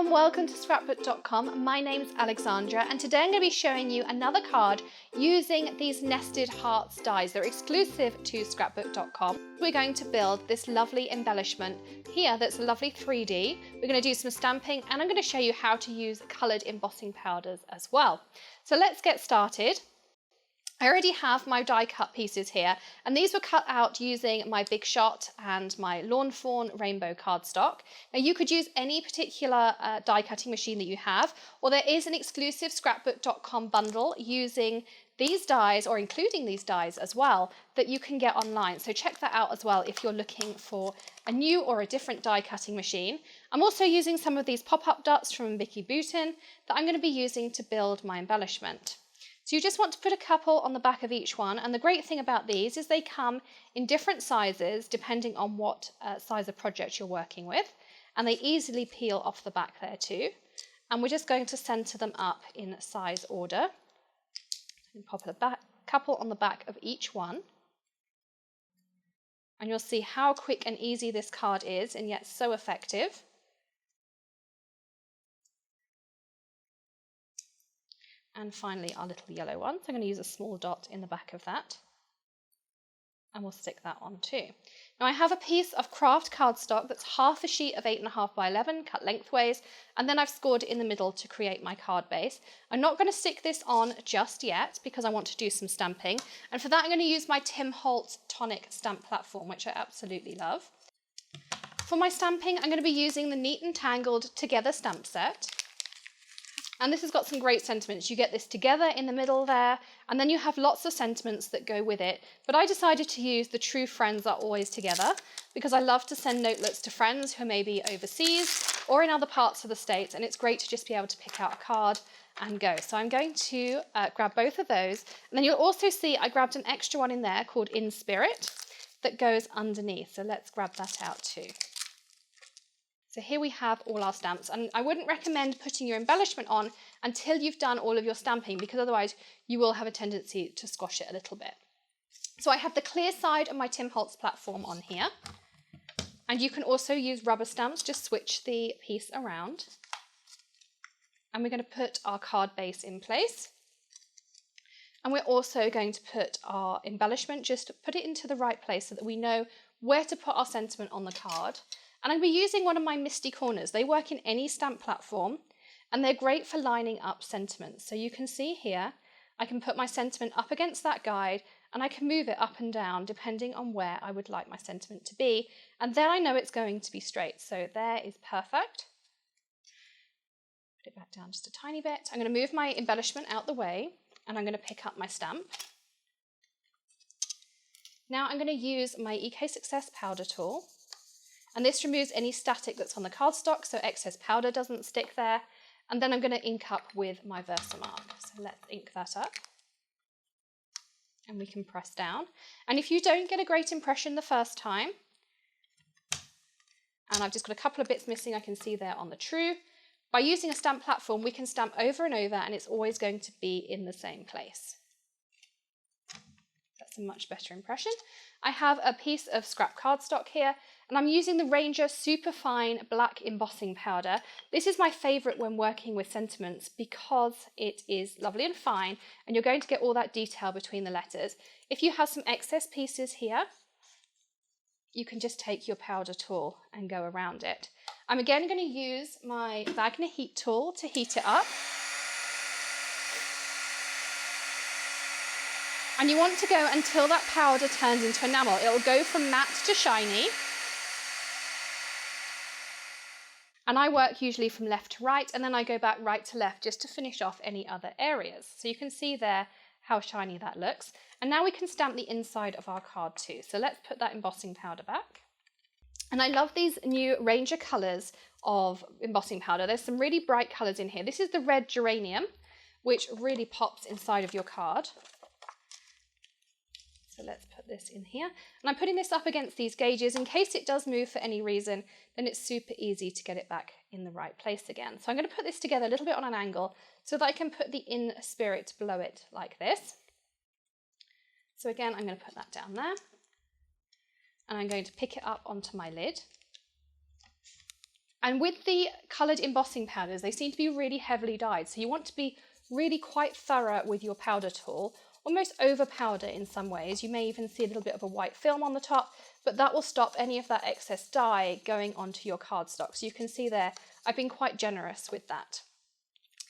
and welcome to Scrapbook.com. My name's Alexandra and today I'm going to be showing you another card using these nested hearts dies. They're exclusive to Scrapbook.com. We're going to build this lovely embellishment here that's a lovely 3D. We're going to do some stamping and I'm going to show you how to use coloured embossing powders as well. So let's get started. I already have my die cut pieces here and these were cut out using my Big Shot and my Lawn Fawn rainbow cardstock. Now you could use any particular die cutting machine that you have, or there is an exclusive Scrapbook.com bundle using these dies or including these dies as well that you can get online. So check that out as well if you're looking for a new or a different die cutting machine. I'm also using some of these pop-up dots from Mickey Booten that I'm going to be using to build my embellishment. So you just want to put a couple on the back of each one, and the great thing about these is they come in different sizes depending on what size of project you're working with, and they easily peel off the back there too. And we're just going to centre them up in size order. And pop a couple on the back of each one. And you'll see how quick and easy this card is, and yet so effective. And finally our little yellow one, so I'm going to use a small dot in the back of that. And we'll stick that on too. Now I have a piece of craft cardstock that's half a sheet of 8.5 by 11 cut lengthways, and then I've scored it in the middle to create my card base. I'm not going to stick this on just yet because I want to do some stamping, and for that I'm going to use my Tim Holtz Tonic stamp platform, which I absolutely love. For my stamping I'm going to be using the Neat and Tangled Together stamp set. And this has got some great sentiments. You get this together in the middle there, and then you have lots of sentiments that go with it. But I decided to use the True Friends Are Always Together because I love to send notelets to friends who may be overseas or in other parts of the States, and it's great to just be able to pick out a card and go. So I'm going to grab both of those. And then you'll also see I grabbed an extra one in there called In Spirit that goes underneath. So let's grab that out too. So here we have all our stamps, and I wouldn't recommend putting your embellishment on until you've done all of your stamping because otherwise you will have a tendency to squash it a little bit. So I have the clear side of my Tim Holtz platform on here, and you can also use rubber stamps, just switch the piece around. And we're going to put our card base in place. And we're also going to put our embellishment, just put it into the right place so that we know where to put our sentiment on the card. And I'll be using one of my Misty Corners. They work in any stamp platform and they're great for lining up sentiments. So you can see here, I can put my sentiment up against that guide and I can move it up and down depending on where I would like my sentiment to be. And then I know it's going to be straight. So there is perfect. Put it back down just a tiny bit. I'm going to move my embellishment out the way and I'm going to pick up my stamp. Now I'm going to use my EK Success powder tool. And this removes any static that's on the cardstock so excess powder doesn't stick there. And then I'm going to ink up with my Versamark. So let's ink that up. And we can press down. And if you don't get a great impression the first time, and I've just got a couple of bits missing I can see there on the True, by using a stamp platform we can stamp over and over and it's always going to be in the same place. That's a much better impression. I have a piece of scrap cardstock here and I'm using the Ranger Superfine Black Embossing Powder. This is my favourite when working with sentiments because it is lovely and fine and you're going to get all that detail between the letters. If you have some excess pieces here, you can just take your powder tool and go around it. I'm again going to use my Wagner heat tool to heat it up. And you want to go until that powder turns into enamel. It'll go from matte to shiny. And I work usually from left to right, and then I go back right to left just to finish off any other areas. So you can see there how shiny that looks. And now we can stamp the inside of our card too. So let's put that embossing powder back. And I love these new Ranger colours of embossing powder. There's some really bright colours in here. This is the red geranium, which really pops inside of your card. So let's put this in here. And I'm putting this up against these gauges in case it does move for any reason, then it's super easy to get it back in the right place again. So I'm going to put this together a little bit on an angle so that I can put the In Spirit below it like this. So again, I'm going to put that down there. And I'm going to pick it up onto my lid. And with the coloured embossing powders, they seem to be really heavily dyed. So you want to be really quite thorough with your powder tool, almost over powder in some ways. You may even see a little bit of a white film on the top, but that will stop any of that excess dye going onto your cardstock. So you can see there, I've been quite generous with that.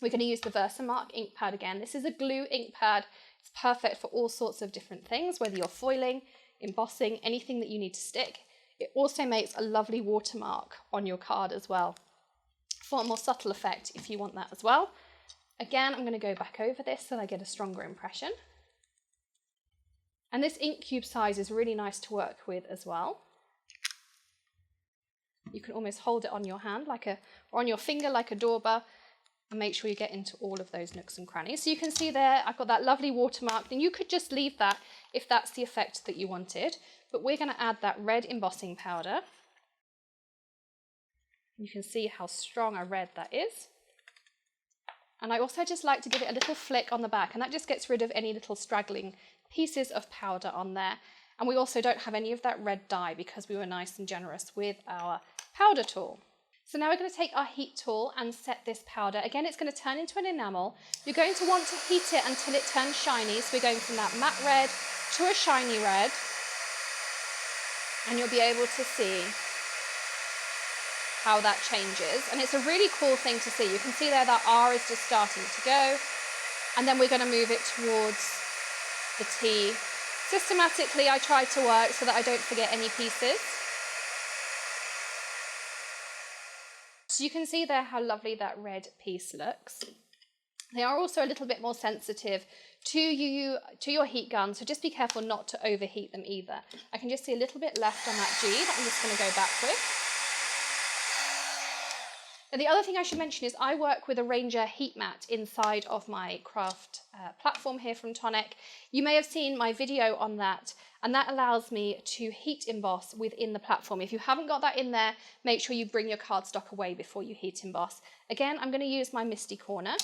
We're going to use the Versamark ink pad again. This is a glue ink pad. It's perfect for all sorts of different things, whether you're foiling, embossing, anything that you need to stick. It also makes a lovely watermark on your card as well, for a more subtle effect if you want that as well. Again, I'm going to go back over this so that I get a stronger impression. And this ink cube size is really nice to work with as well. You can almost hold it on your hand or on your finger like a dauber, and make sure you get into all of those nooks and crannies. So you can see there, I've got that lovely watermark. Then you could just leave that if that's the effect that you wanted. But we're going to add that red embossing powder. You can see how strong a red that is. And I also just like to give it a little flick on the back, and that just gets rid of any little straggling pieces of powder on there. And we also don't have any of that red dye because we were nice and generous with our powder tool. So now we're going to take our heat tool and set this powder. Again, it's going to turn into an enamel. You're going to want to heat it until it turns shiny. So we're going from that matte red to a shiny red. And you'll be able to see how that changes. And it's a really cool thing to see. You can see there that R is just starting to go. And then we're going to move it towards the T. Systematically, I try to work so that I don't forget any pieces. So you can see there how lovely that red piece looks. They are also a little bit more sensitive to your heat gun, so just be careful not to overheat them either. I can just see a little bit left on that G that I'm just going to go back with. Now, the other thing I should mention is I work with a Ranger heat mat inside of my craft platform here from Tonic. You may have seen my video on that, and that allows me to heat emboss within the platform. If you haven't got that in there, make sure you bring your cardstock away before you heat emboss. Again, I'm going to use my Misty Corner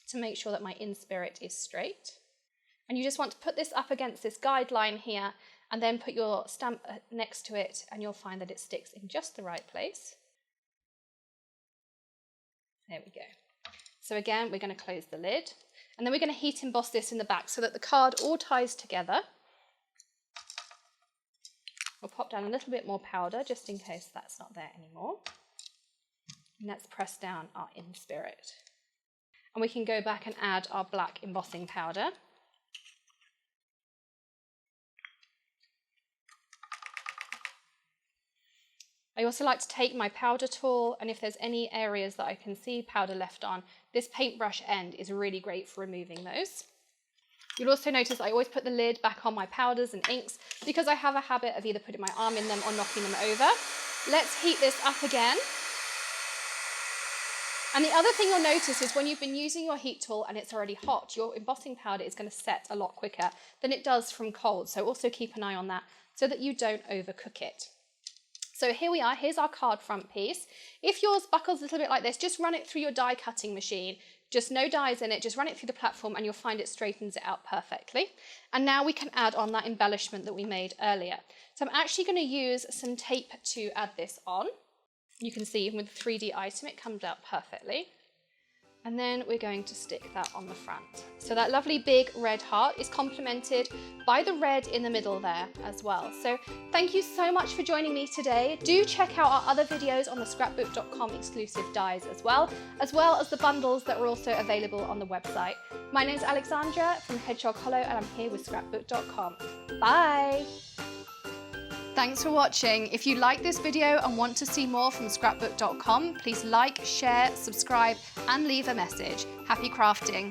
to make sure that my in-spirit is straight. And you just want to put this up against this guideline here, and then put your stamp next to it, and you'll find that it sticks in just the right place. There we go. So again, we're going to close the lid, and then we're going to heat emboss this in the back so that the card all ties together. We'll pop down a little bit more powder just in case that's not there anymore. And let's press down our in-spirit. And we can go back and add our black embossing powder. I also like to take my powder tool, and if there's any areas that I can see powder left on, this paintbrush end is really great for removing those. You'll also notice I always put the lid back on my powders and inks because I have a habit of either putting my arm in them or knocking them over. Let's heat this up again. And the other thing you'll notice is when you've been using your heat tool and it's already hot, your embossing powder is going to set a lot quicker than it does from cold. So also keep an eye on that so that you don't overcook it. So here we are, here's our card front piece. If yours buckles a little bit like this, just run it through your die cutting machine. Just no dies in it, just run it through the platform and you'll find it straightens it out perfectly. And now we can add on that embellishment that we made earlier. So I'm actually going to use some tape to add this on. You can see even with the 3D item, it comes out perfectly. And then we're going to stick that on the front. So that lovely big red heart is complemented by the red in the middle there as well. So thank you so much for joining me today. Do check out our other videos on the Scrapbook.com exclusive dies as well as the bundles that are also available on the website. My name is Alexandra from Hedgehog Hollow and I'm here with Scrapbook.com. Bye! Thanks for watching. If you like this video and want to see more from Scrapbook.com, please like, share, subscribe, and leave a message. Happy crafting!